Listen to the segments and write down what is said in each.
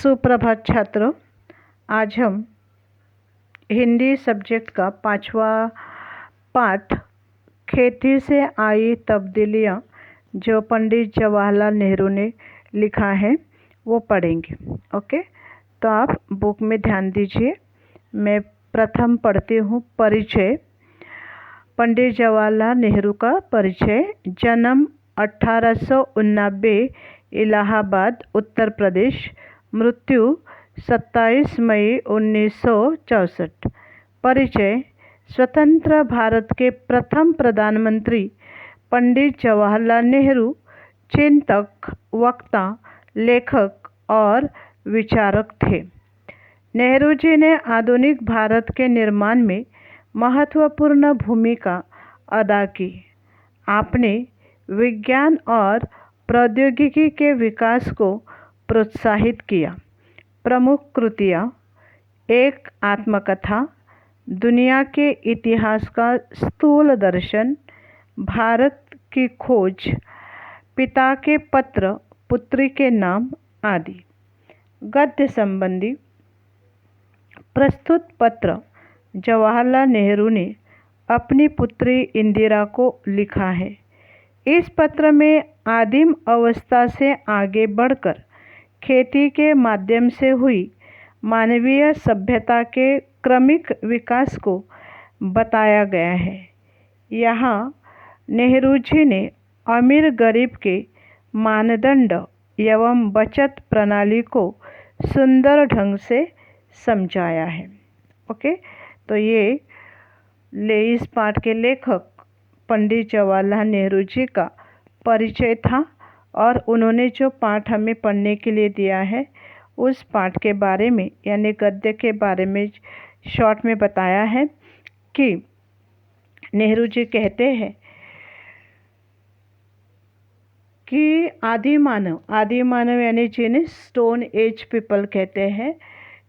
सुप्रभात छात्रों। आज हम हिंदी सब्जेक्ट का 5वां पाठ खेती से आई तब्दीलियाँ जो पंडित जवाहरलाल नेहरू ने लिखा है वो पढ़ेंगे। ओके, तो आप बुक में ध्यान दीजिए। मैं प्रथम पढ़ती हूँ। परिचय। पंडित जवाहरलाल नेहरू का परिचय। जन्म 1889 इलाहाबाद उत्तर प्रदेश। मृत्यु 27 मई 1964। परिचय। स्वतंत्र भारत के प्रथम प्रधानमंत्री पंडित जवाहरलाल नेहरू चिंतक, वक्ता, लेखक और विचारक थे। नेहरू जी ने आधुनिक भारत के निर्माण में महत्वपूर्ण भूमिका अदा की। आपने विज्ञान और प्रौद्योगिकी के विकास को प्रोत्साहित किया। प्रमुख कृतियाँ: एक आत्मकथा, दुनिया के इतिहास का स्थूल दर्शन, भारत की खोज, पिता के पत्र, पुत्री के नाम आदि। गद्य संबंधी। प्रस्तुत पत्र जवाहरलाल नेहरू ने अपनी पुत्री इंदिरा को लिखा है। इस पत्र में आदिम अवस्था से आगे बढ़कर खेती के माध्यम से हुई मानवीय सभ्यता के क्रमिक विकास को बताया गया है। यहाँ नेहरू जी ने अमीर गरीब के मानदंड एवं बचत प्रणाली को सुंदर ढंग से समझाया है। ओके, तो ये इस पाठ के लेखक पंडित जवाहरलाल नेहरू जी का परिचय था और उन्होंने जो पाठ हमें पढ़ने के लिए दिया है उस पाठ के बारे में यानी गद्य के बारे में शॉर्ट में बताया है कि नेहरू जी कहते हैं कि आदि मानव यानी जिन्हें स्टोन एज पीपल कहते हैं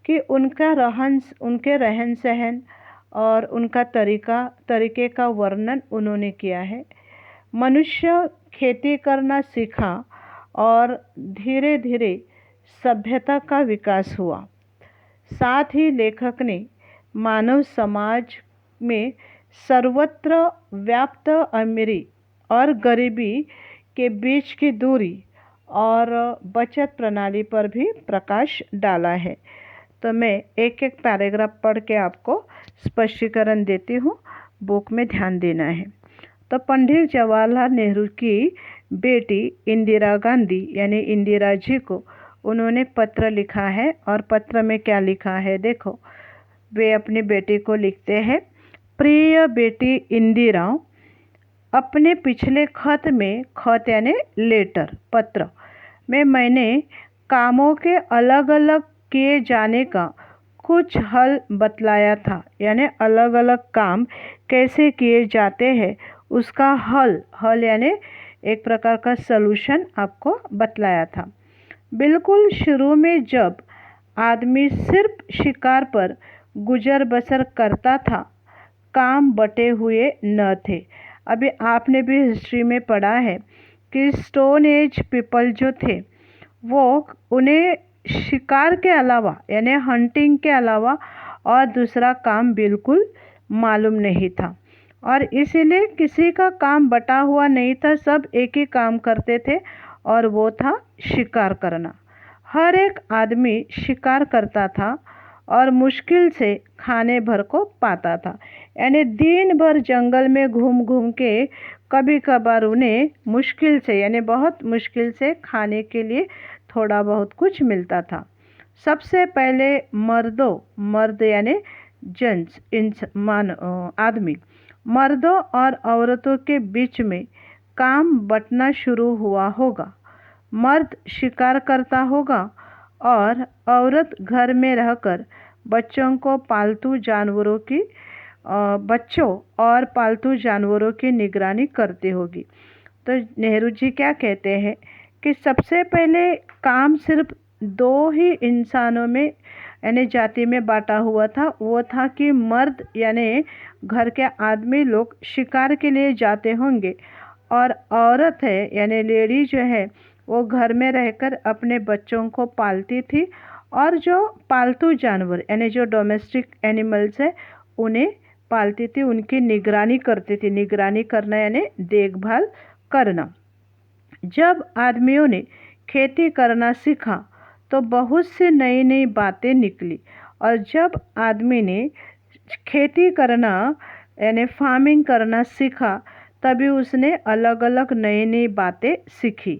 कि उनके रहन सहन और उनका तरीके का वर्णन उन्होंने किया है। मनुष्य खेती करना सीखा और धीरे धीरे सभ्यता का विकास हुआ। साथ ही लेखक ने मानव समाज में सर्वत्र व्याप्त अमीरी और गरीबी के बीच की दूरी और बचत प्रणाली पर भी प्रकाश डाला है। तो मैं एक एक पैराग्राफ पढ़ के आपको स्पष्टीकरण देती हूँ। बुक में ध्यान देना है। तो पंडित जवाहरलाल नेहरू की बेटी इंदिरा गांधी यानी इंदिरा जी को उन्होंने पत्र लिखा है और पत्र में क्या लिखा है देखो। वे अपनी बेटी को लिखते हैं, प्रिय बेटी इंदिरा, अपने पिछले खत यानी लेटर पत्र में मैंने कामों के अलग अलग किए जाने का कुछ हल बतलाया था, यानी अलग अलग काम कैसे किए जाते हैं उसका हल यानी एक प्रकार का सलूशन आपको बतलाया था। बिल्कुल शुरू में जब आदमी सिर्फ शिकार पर गुजर बसर करता था, काम बटे हुए न थे। अभी आपने भी हिस्ट्री में पढ़ा है कि स्टोन एज पीपल जो थे वो उन्हें शिकार के अलावा यानी हंटिंग के अलावा और दूसरा काम बिल्कुल मालूम नहीं था और इसीलिए किसी का काम बटा हुआ नहीं था। सब एक ही काम करते थे और वो था शिकार करना। हर एक आदमी शिकार करता था और मुश्किल से खाने भर को पाता था, यानी दिन भर जंगल में घूम घूम के कभी कभार उन्हें मुश्किल से यानी बहुत मुश्किल से खाने के लिए थोड़ा बहुत कुछ मिलता था। सबसे पहले मर्द यानी जेंट्स आदमी मर्दों और औरतों के बीच में काम बंटना शुरू हुआ होगा। मर्द शिकार करता होगा और औरत घर में रहकर बच्चों और पालतू जानवरों की निगरानी करती होगी। तो नेहरू जी क्या कहते हैं कि सबसे पहले काम सिर्फ दो ही इंसानों में यानी जाति में बांटा हुआ था। वो था कि मर्द यानी घर के आदमी लोग शिकार के लिए जाते होंगे और औरत है यानी लेडी जो है वो घर में रहकर अपने बच्चों को पालती थी और जो पालतू जानवर यानी जो डोमेस्टिक एनिमल्स है उन्हें पालती थी, उनकी निगरानी करती थी। निगरानी करना यानी देखभाल करना। जब आदमियों ने खेती करना सीखा तो बहुत सी नई नई बातें निकली, और जब आदमी ने खेती करना यानी फार्मिंग करना सीखा तभी उसने अलग अलग नई नई बातें सीखी।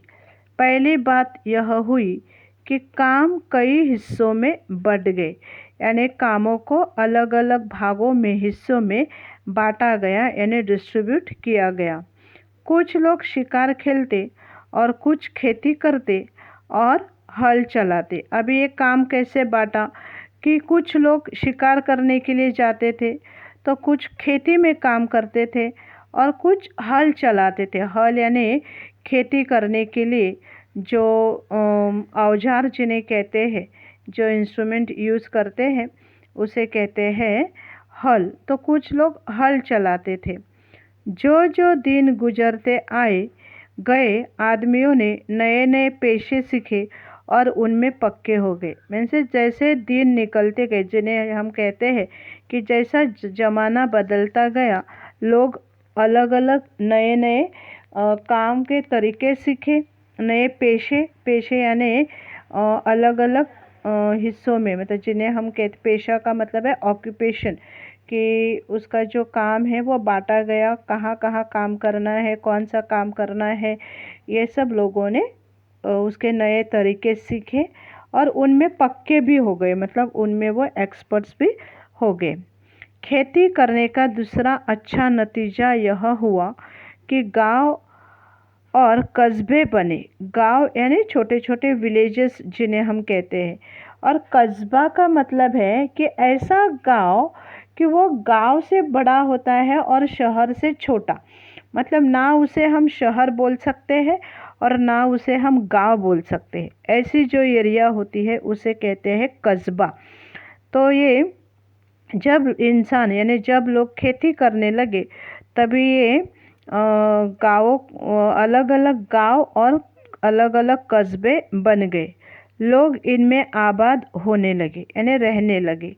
पहली बात यह हुई कि काम कई हिस्सों में बंट गए, यानी कामों को अलग अलग भागों में हिस्सों में बांटा गया यानी डिस्ट्रीब्यूट किया गया। कुछ लोग शिकार खेलते और कुछ खेती करते और हल चलाते। अभी ये काम कैसे बांटा कि कुछ लोग शिकार करने के लिए जाते थे तो कुछ खेती में काम करते थे और कुछ हल चलाते थे। हल यानी खेती करने के लिए जो औजार जिन्हें कहते हैं, जो इंस्ट्रूमेंट यूज़ करते हैं उसे कहते हैं हल। तो कुछ लोग हल चलाते थे। जो जो दिन गुजरते आए गए आदमियों ने नए नए पेशे सीखे और उनमें पक्के हो गए। मीन्स जैसे दिन निकलते गए, जिन्हें हम कहते हैं कि जैसा ज़माना बदलता गया, लोग अलग अलग नए नए काम के तरीके सीखे, नए पेशे यानी अलग अलग हिस्सों में, मतलब जिन्हें हम कहते, पेशा का मतलब है ऑक्यूपेशन, कि उसका जो काम है वो बांटा गया, कहाँ कहाँ काम करना है, कौन सा काम करना है। ये सब लोगों ने उसके नए तरीके सीखे और उनमें पक्के भी हो गए, मतलब उनमें वो एक्सपर्ट्स भी हो गए। खेती करने का दूसरा अच्छा नतीजा यह हुआ कि गांव और कस्बे बने। गांव यानी छोटे छोटे विलेजेस जिन्हें हम कहते हैं, और कस्बा का मतलब है कि ऐसा गांव कि वो गांव से बड़ा होता है और शहर से छोटा। मतलब ना उसे हम शहर बोल सकते हैं और ना उसे हम गांव बोल सकते हैं। ऐसी जो एरिया होती है उसे कहते हैं कस्बा। तो ये जब इंसान यानी जब लोग खेती करने लगे तभी ये गाँवों, अलग अलग गांव और अलग अलग कस्बे बन गए। लोग इनमें आबाद होने लगे यानी रहने लगे।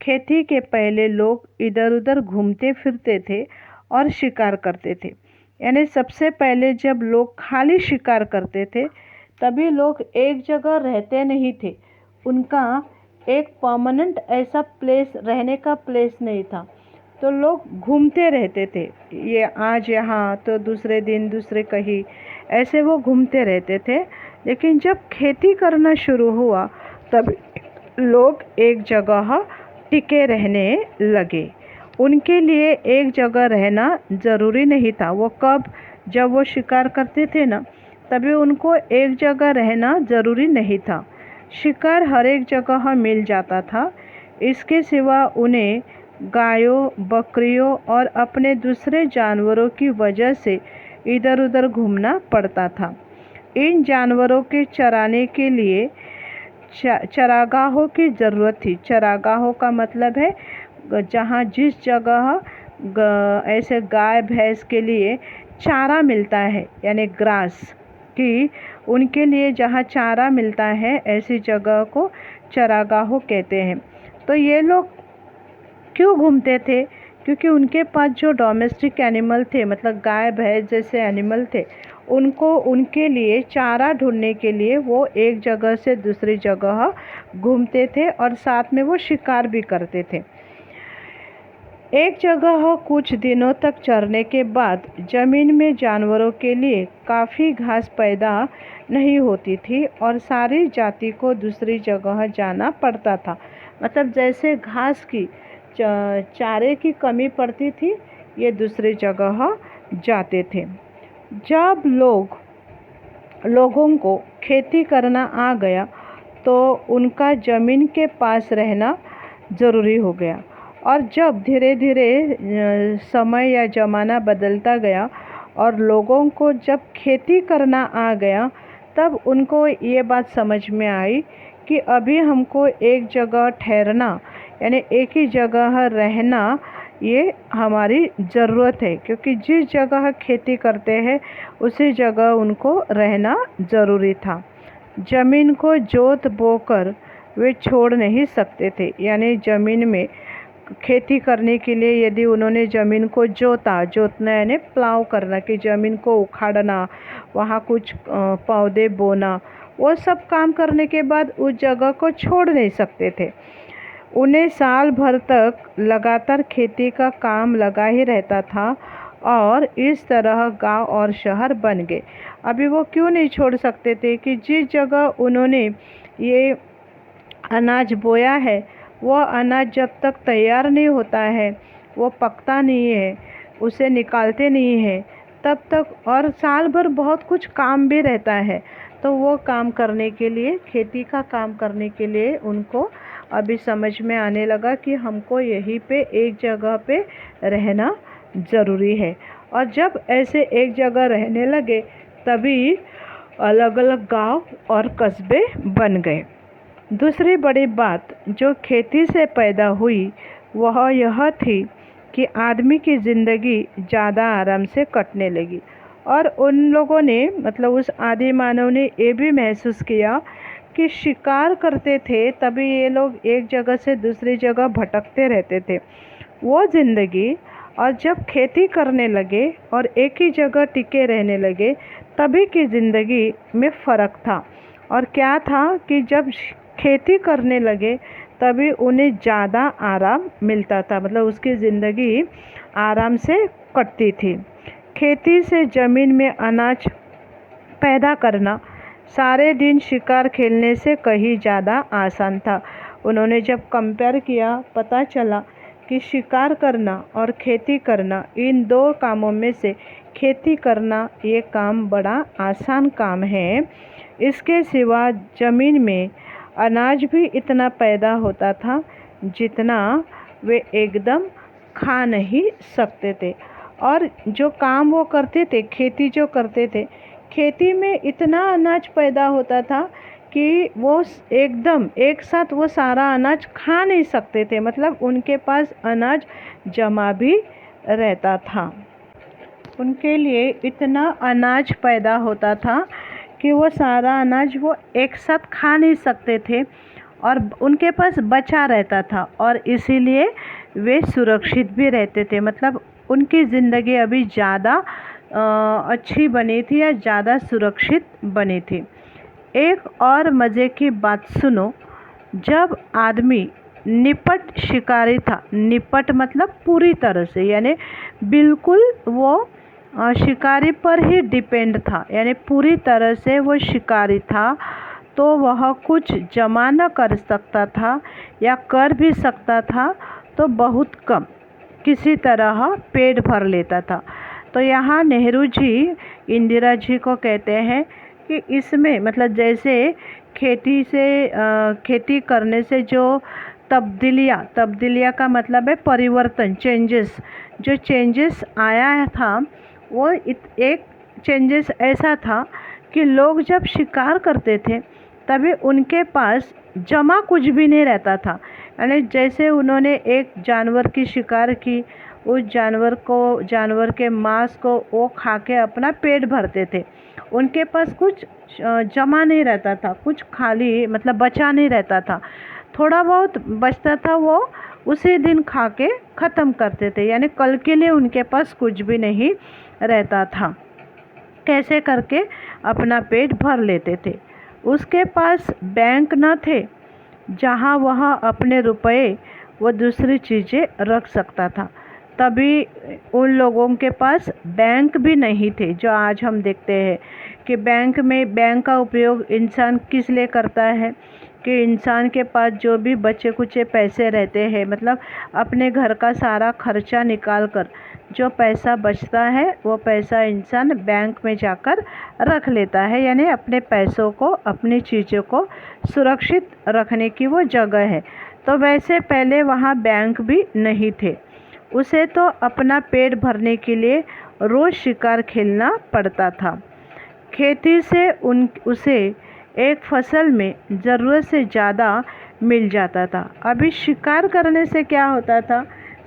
खेती के पहले लोग इधर उधर घूमते फिरते थे और शिकार करते थे। यानी सबसे पहले जब लोग खाली शिकार करते थे तभी लोग एक जगह रहते नहीं थे। उनका एक परमानेंट ऐसा प्लेस, रहने का प्लेस नहीं था, तो लोग घूमते रहते थे। ये आज यहाँ तो दूसरे दिन दूसरे कहीं, ऐसे वो घूमते रहते थे। लेकिन जब खेती करना शुरू हुआ तब लोग एक जगह टिके रहने लगे। उनके लिए एक जगह रहना ज़रूरी नहीं था। वो कब, जब वो शिकार करते थे ना, तभी उनको एक जगह रहना ज़रूरी नहीं था। शिकार हर एक जगह मिल जाता था। इसके सिवा उन्हें गायों, बकरियों और अपने दूसरे जानवरों की वजह से इधर उधर घूमना पड़ता था। इन जानवरों के चराने के लिए चरागाहों की ज़रूरत थी। चरागाहों का मतलब है जहाँ जिस जगह ऐसे गाय भैंस के लिए चारा मिलता है यानी ग्रास, कि उनके लिए जहाँ चारा मिलता है ऐसी जगह को चरागाहों कहते हैं। तो ये लोग क्यों घूमते थे? क्योंकि उनके पास जो डोमेस्टिक एनिमल थे, मतलब गाय भैंस जैसे एनिमल थे, उनको उनके लिए चारा ढूंढने के लिए वो एक जगह से दूसरी जगह घूमते थे और साथ में वो शिकार भी करते थे। एक जगह कुछ दिनों तक चरने के बाद ज़मीन में जानवरों के लिए काफ़ी घास पैदा नहीं होती थी और सारी जाति को दूसरी जगह जाना पड़ता था। मतलब जैसे घास की, चारे की कमी पड़ती थी, ये दूसरी जगह जाते थे। जब लोगों को खेती करना आ गया तो उनका ज़मीन के पास रहना ज़रूरी हो गया। और जब धीरे धीरे समय या ज़माना बदलता गया और लोगों को जब खेती करना आ गया तब उनको ये बात समझ में आई कि अभी हमको एक जगह ठहरना यानी एक ही जगह रहना ये हमारी ज़रूरत है, क्योंकि जिस जगह खेती करते हैं उसी जगह उनको रहना ज़रूरी था। ज़मीन को जोत बोकर वे छोड़ नहीं सकते थे। यानी ज़मीन में खेती करने के लिए यदि उन्होंने ज़मीन को जोतना यानी प्लाव करना, कि ज़मीन को उखाड़ना, वहाँ कुछ पौधे बोना, वो सब काम करने के बाद उस जगह को छोड़ नहीं सकते थे। उन्हें साल भर तक लगातार खेती का काम लगा ही रहता था और इस तरह गांव और शहर बन गए। अभी वो क्यों नहीं छोड़ सकते थे कि जिस जगह उन्होंने ये अनाज बोया है, वो अनाज जब तक तैयार नहीं होता है, वो पकता नहीं है, उसे निकालते नहीं है, तब तक, और साल भर बहुत कुछ काम भी रहता है, तो वो काम करने के लिए, खेती का काम करने के लिए उनको अभी समझ में आने लगा कि हमको यहीं पे एक जगह पे रहना ज़रूरी है। और जब ऐसे एक जगह रहने लगे तभी अलग अलग गांव और कस्बे बन गए। दूसरी बड़ी बात जो खेती से पैदा हुई वह यह थी कि आदमी की ज़िंदगी ज़्यादा आराम से कटने लगी। और उन लोगों ने, मतलब उस आदि मानव ने ये भी महसूस किया कि शिकार करते थे तभी ये लोग एक जगह से दूसरी जगह भटकते रहते थे, वो ज़िंदगी, और जब खेती करने लगे और एक ही जगह टिके रहने लगे तभी की ज़िंदगी में फ़र्क था। और क्या था कि जब खेती करने लगे तभी उन्हें ज़्यादा आराम मिलता था, मतलब उसकी ज़िंदगी आराम से कटती थी। खेती से ज़मीन में अनाज पैदा करना सारे दिन शिकार खेलने से कहीं ज़्यादा आसान था। उन्होंने जब कंपेयर किया, पता चला कि शिकार करना और खेती करना, इन दो कामों में से खेती करना ये काम बड़ा आसान काम है। इसके सिवा ज़मीन में अनाज भी इतना पैदा होता था जितना वे एकदम खा नहीं सकते थे। और जो काम वो करते थे, खेती जो करते थे, खेती में इतना अनाज पैदा होता था कि वो एकदम एक साथ वो सारा अनाज खा नहीं सकते थे, मतलब उनके पास अनाज जमा भी रहता था। उनके लिए इतना अनाज पैदा होता था कि वो सारा अनाज वो एक साथ खा नहीं सकते थे और उनके पास बचा रहता था, और इसीलिए वे सुरक्षित भी रहते थे। मतलब उनकी ज़िंदगी अभी ज़्यादा अच्छी बनी थी या ज़्यादा सुरक्षित बनी थी। एक और मज़े की बात सुनो, जब आदमी निपट शिकारी था, निपट मतलब पूरी तरह से, यानी बिल्कुल वो शिकारी पर ही डिपेंड था, यानी पूरी तरह से वो शिकारी था, तो वह कुछ जमा न कर सकता था या कर भी सकता था तो बहुत कम, किसी तरह पेट भर लेता था। तो यहाँ नेहरू जी इंदिरा जी को कहते हैं कि इसमें, मतलब जैसे खेती करने से जो तब्दीलियाँ का मतलब है परिवर्तन, चेंजेस, जो चेंजेस आया था वो एक चेंजेस ऐसा था कि लोग जब शिकार करते थे तभी उनके पास जमा कुछ भी नहीं रहता था। यानी जैसे उन्होंने एक जानवर की शिकार की, उस जानवर के मांस को वो खा के अपना पेट भरते थे, उनके पास कुछ जमा नहीं रहता था, कुछ खाली मतलब बचा नहीं रहता था, थोड़ा बहुत बचता था वो उसी दिन खा के ख़त्म करते थे, यानी कल के लिए उनके पास कुछ भी नहीं रहता था। कैसे करके अपना पेट भर लेते थे। उसके पास बैंक न थे जहाँ वह अपने रुपए व दूसरी चीज़ें रख सकता था। तभी उन लोगों के पास बैंक भी नहीं थे, जो आज हम देखते हैं कि बैंक का उपयोग इंसान किस लिए करता है, कि इंसान के पास जो भी बचे कुचे पैसे रहते हैं, मतलब अपने घर का सारा खर्चा निकाल कर जो पैसा बचता है वो पैसा इंसान बैंक में जाकर रख लेता है, यानी अपने पैसों को, अपनी चीज़ों को सुरक्षित रखने की वो जगह है। तो वैसे पहले वहाँ बैंक भी नहीं थे, उसे तो अपना पेट भरने के लिए रोज़ शिकार खेलना पड़ता था। खेती से उसे एक फसल में ज़रूरत से ज़्यादा मिल जाता था। अभी शिकार करने से क्या होता था,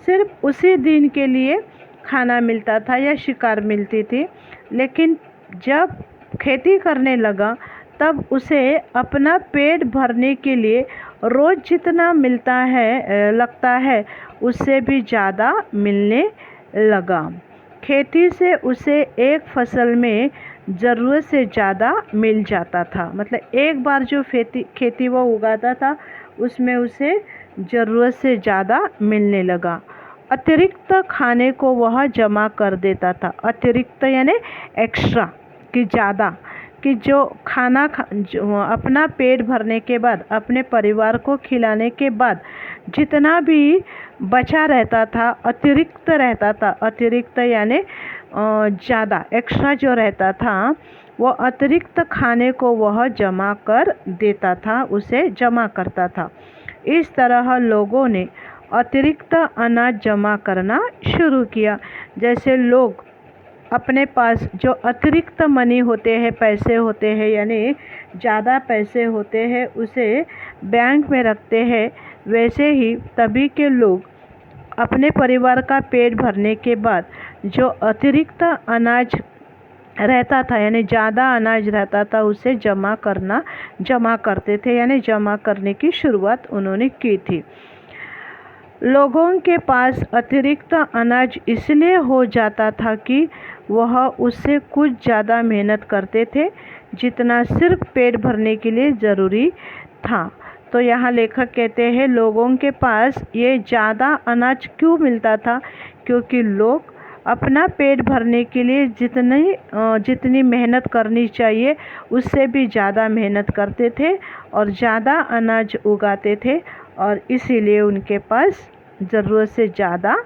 सिर्फ उसी दिन के लिए खाना मिलता था या शिकार मिलती थी, लेकिन जब खेती करने लगा तब उसे अपना पेट भरने के लिए रोज़ जितना मिलता है लगता है उससे भी ज़्यादा मिलने लगा। खेती से उसे एक फसल में ज़रूरत से ज़्यादा मिल जाता था। मतलब एक बार जो खेती वो उगाता था उसमें उसे ज़रूरत से ज़्यादा मिलने लगा। अतिरिक्त खाने को वह जमा कर देता था। अतिरिक्त यानी एक्स्ट्रा, कि ज़्यादा, कि जो जो अपना पेट भरने के बाद, अपने परिवार को खिलाने के बाद जितना भी बचा रहता था, अतिरिक्त रहता था। अतिरिक्त यानी ज़्यादा, एक्स्ट्रा जो रहता था वो अतिरिक्त खाने को वह जमा कर देता था, उसे जमा करता था। इस तरह लोगों ने अतिरिक्त अनाज जमा करना शुरू किया। जैसे लोग अपने पास जो अतिरिक्त मनी होते हैं, पैसे होते हैं, यानी ज़्यादा पैसे होते हैं, उसे बैंक में रखते हैं, वैसे ही तभी के लोग अपने परिवार का पेट भरने के बाद जो अतिरिक्त अनाज रहता था, यानी ज़्यादा अनाज रहता था, उसे जमा करते थे, यानी जमा करने की शुरुआत उन्होंने की थी। लोगों के पास अतिरिक्त अनाज इसलिए हो जाता था कि वह उससे कुछ ज़्यादा मेहनत करते थे जितना सिर्फ पेट भरने के लिए ज़रूरी था। तो यहाँ लेखक कहते हैं लोगों के पास ये ज़्यादा अनाज क्यों मिलता था, क्योंकि लोग अपना पेट भरने के लिए जितनी मेहनत करनी चाहिए उससे भी ज़्यादा मेहनत करते थे और ज़्यादा अनाज उगाते थे, और इसीलिए उनके पास ज़रूरत से ज़्यादा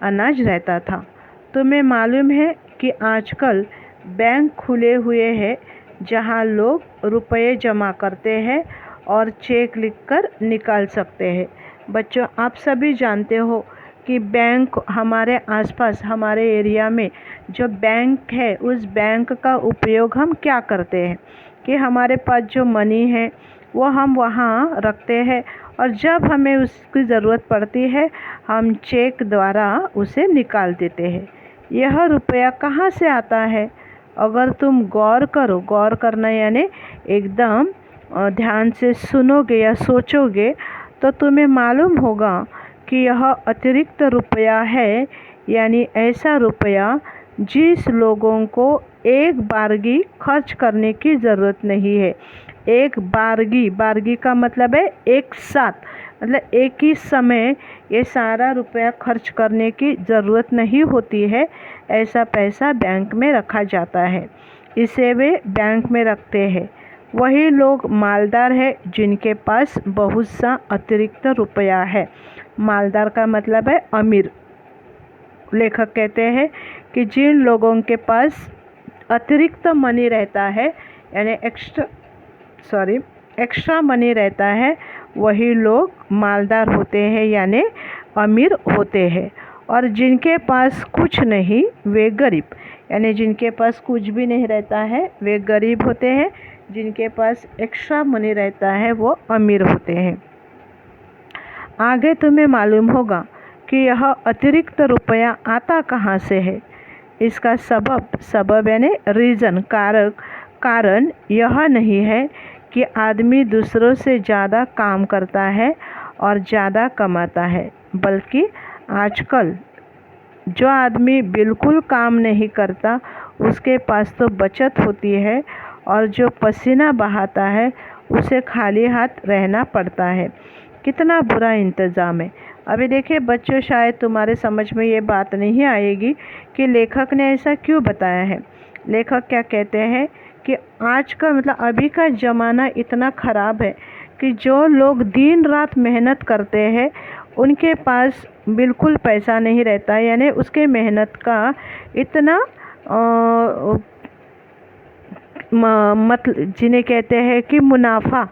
अनाज रहता था। तुम्हें मालूम है कि आजकल बैंक खुले हुए हैं जहां लोग रुपए जमा करते हैं और चेक लिखकर निकाल सकते हैं। बच्चों, आप सभी जानते हो कि बैंक हमारे आसपास, हमारे एरिया में जो बैंक है, उस बैंक का उपयोग हम क्या करते हैं कि हमारे पास जो मनी है वो हम वहाँ रखते हैं, और जब हमें उसकी ज़रूरत पड़ती है हम चेक द्वारा उसे निकाल देते हैं। यह रुपया कहाँ से आता है? अगर तुम गौर करो, गौर करना यानी एकदम ध्यान से सुनोगे या सोचोगे तो तुम्हें मालूम होगा कि यह अतिरिक्त रुपया है, यानी ऐसा रुपया जिस लोगों को एक बारगी खर्च करने की ज़रूरत नहीं है। एक बारगी का मतलब है एक साथ, मतलब एक ही समय ये सारा रुपया खर्च करने की ज़रूरत नहीं होती है। ऐसा पैसा बैंक में रखा जाता है, इसे वे बैंक में रखते हैं। वही लोग मालदार है जिनके पास बहुत सा अतिरिक्त रुपया है। मालदार का मतलब है अमीर। लेखक कहते हैं कि जिन लोगों के पास अतिरिक्त मनी रहता है, यानी एक्स्ट्रा मनी रहता है, वही लोग मालदार होते हैं, यानी अमीर होते हैं। और जिनके पास कुछ नहीं वे गरीब, यानी जिनके पास कुछ भी नहीं रहता है वे गरीब होते हैं। जिनके पास एक्स्ट्रा मनी रहता है वो अमीर होते हैं। आगे तुम्हें मालूम होगा कि यह अतिरिक्त रुपया आता कहाँ से है। इसका सबब यानी रीज़न, कारण यह नहीं है कि आदमी दूसरों से ज़्यादा काम करता है और ज़्यादा कमाता है, बल्कि आजकल जो आदमी बिल्कुल काम नहीं करता उसके पास तो बचत होती है, और जो पसीना बहाता है उसे खाली हाथ रहना पड़ता है। कितना बुरा इंतज़ाम है। अभी देखिए बच्चों, शायद तुम्हारे समझ में ये बात नहीं आएगी कि लेखक ने ऐसा क्यों बताया है। लेखक क्या कहते हैं कि आज का मतलब अभी का ज़माना इतना ख़राब है कि जो लोग दिन रात मेहनत करते हैं उनके पास बिल्कुल पैसा नहीं रहता, यानी उसके मेहनत का इतना मतलब जिन्हें कहते हैं कि मुनाफा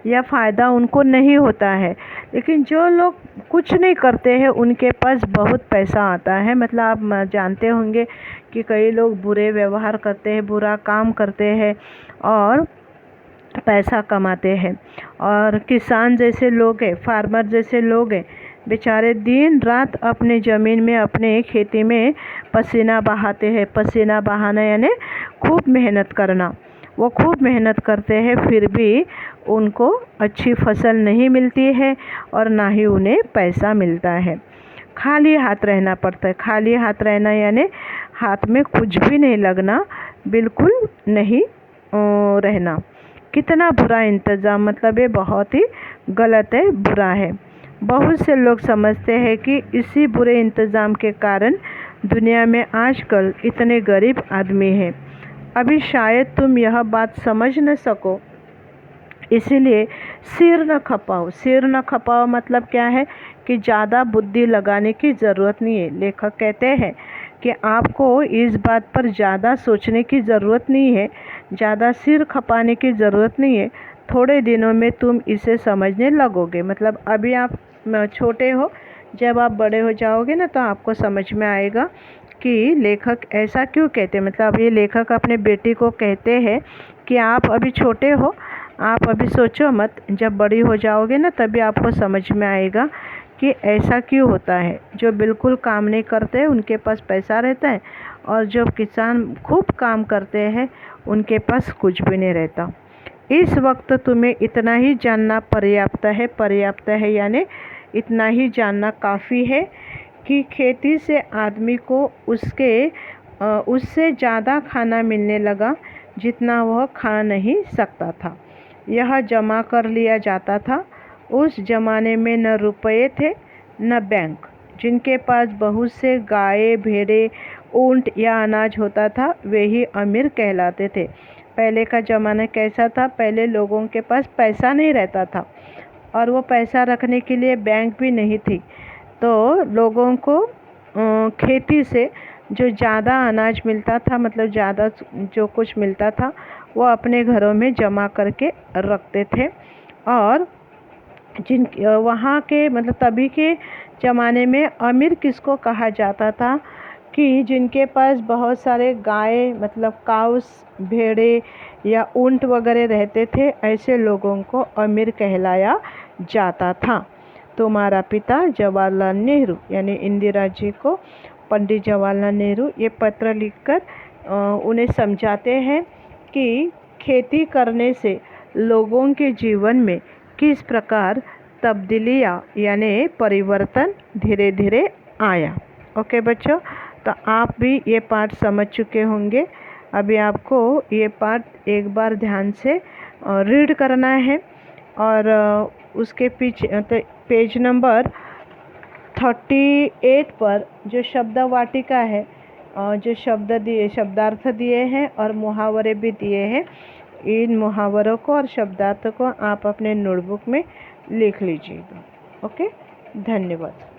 या फ़ायदा उनको नहीं होता है। लेकिन जो लोग कुछ नहीं करते हैं उनके पास बहुत पैसा आता है। मतलब आप जानते होंगे कि कई लोग बुरे व्यवहार करते हैं, बुरा काम करते हैं और पैसा कमाते हैं। और किसान जैसे लोग हैं, फार्मर जैसे लोग हैं, बेचारे दिन रात अपने ज़मीन में, अपने खेती में पसीना बहाते हैं। पसीना बहाना यानी खूब मेहनत करना। वो खूब मेहनत करते हैं, फिर भी उनको अच्छी फसल नहीं मिलती है और ना ही उन्हें पैसा मिलता है। खाली हाथ रहना पड़ता है। खाली हाथ रहना यानी हाथ में कुछ भी नहीं लगना, बिल्कुल नहीं रहना। कितना बुरा इंतज़ाम, मतलब ये बहुत ही गलत है, बुरा है। बहुत से लोग समझते हैं कि इसी बुरे इंतज़ाम के कारण दुनिया में आजकल इतने गरीब आदमी हैं। अभी शायद तुम यह बात समझ न सको, इसीलिए सिर न खपाओ। सिर न खपाओ मतलब क्या है कि ज़्यादा बुद्धि लगाने की ज़रूरत नहीं है। लेखक कहते हैं कि आपको इस बात पर ज़्यादा सोचने की ज़रूरत नहीं है, ज़्यादा सिर खपाने की ज़रूरत नहीं है। थोड़े दिनों में तुम इसे समझने लगोगे। मतलब अभी आप छोटे हो, जब आप बड़े हो जाओगे ना तो आपको समझ में आएगा कि लेखक ऐसा क्यों कहते हैं। मतलब ये लेखक अपने बेटी को कहते हैं कि आप अभी छोटे हो, आप अभी सोचो मत, जब बड़ी हो जाओगे ना तभी आपको समझ में आएगा कि ऐसा क्यों होता है। जो बिल्कुल काम नहीं करते उनके पास पैसा रहता है, और जो किसान खूब काम करते हैं उनके पास कुछ भी नहीं रहता। इस वक्त तुम्हें इतना ही जानना पर्याप्त है। पर्याप्त है यानी इतना ही जानना काफ़ी है कि खेती से आदमी को उससे ज़्यादा खाना मिलने लगा जितना वह खा नहीं सकता था। यह जमा कर लिया जाता था। उस ज़माने में न रुपये थे न बैंक। जिनके पास बहुत से गाय, भेड़ें, ऊँट या अनाज होता था वे ही अमीर कहलाते थे। पहले का ज़माना कैसा था? पहले लोगों के पास पैसा नहीं रहता था और वो पैसा रखने के लिए बैंक भी नहीं थी। तो लोगों को खेती से जो ज़्यादा अनाज मिलता था, मतलब ज़्यादा जो कुछ मिलता था, वो अपने घरों में जमा करके रखते थे। और जिन वहाँ के मतलब तभी के ज़माने में अमीर किसको कहा जाता था कि जिनके पास बहुत सारे गाय, मतलब काउस, भेड़े या ऊँट वगैरह रहते थे, ऐसे लोगों को अमीर कहलाया जाता था। तुम्हारा पिता जवाहरलाल नेहरू यानी इंदिरा जी को पंडित जवाहरलाल नेहरू ये पत्र लिखकर उन्हें समझाते हैं कि खेती करने से लोगों के जीवन में किस प्रकार तब्दीलियाँ यानी परिवर्तन धीरे धीरे आया। ओके बच्चों, तो आप भी ये पाठ समझ चुके होंगे। अभी आपको ये पाठ एक बार ध्यान से रीड करना है और उसके पीछे पेज नंबर 38 पर जो शब्द वाटिका है, जो शब्दार्थ दिए हैं और मुहावरे भी दिए हैं, इन मुहावरों को और शब्दार्थ को आप अपने नोटबुक में लिख लीजिएगा। ओके, धन्यवाद।